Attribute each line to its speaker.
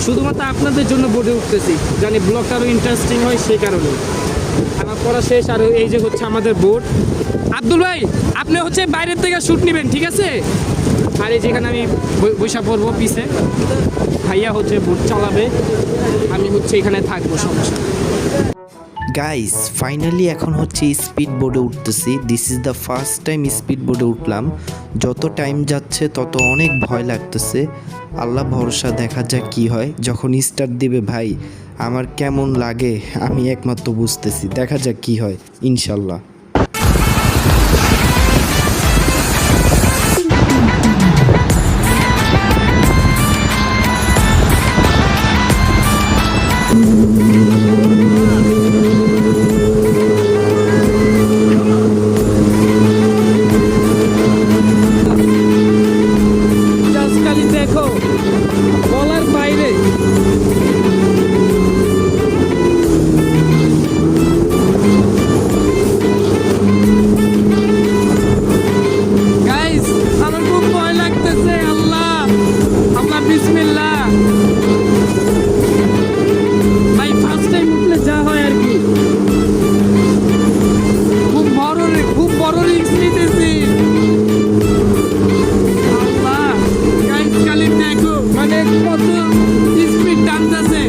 Speaker 1: শুধুমাত্র আপনাদের জন্য বোটে উঠতেছি, জানি ব্লগটা আরও ইন্টারেস্টিং হয় সেই কারণে। আমার পড়া শেষ, আর এই যে হচ্ছে আমাদের বোট। আব্দুল ভাই, আপনি হচ্ছে বাইরের থেকে শ্যুট নেবেন, ঠিক আছে? আর এই যেখানে আমি বৈশা পড়বো পিছে, ভাইয়া হচ্ছে বোট চালাবে, আমি হচ্ছে এখানে থাকবো, সমস্যা।
Speaker 2: গাইস ফাইনালি এখন হচ্ছে স্পিড বোর্ডে উঠতেছি। This is the first time speed বোর্ডে উঠলাম। যত টাইম যাচ্ছে তত অনেক ভয় লাগতেছে। আল্লাহ ভরসা, দেখা যাক কি হয়। যখন স্টার্ট দিবে ভাই, আমার কেমন লাগে আমি একমাত্র বুঝতেছি। দেখা যাক কি হয়, ইনশাল্লাহ।
Speaker 1: দেখো, বলার বাইরে। গাইস, আমার খুব ভয় লাগতেছে। আল্লাহ, আল্লাহ, বিসমিল্লাহ। ভাই ফার্স্ট টাইম উঠলে যা হয় আর কি, খুব বড় রিস্ক নিতেছি। মানে কত স্পিড টানতেছে,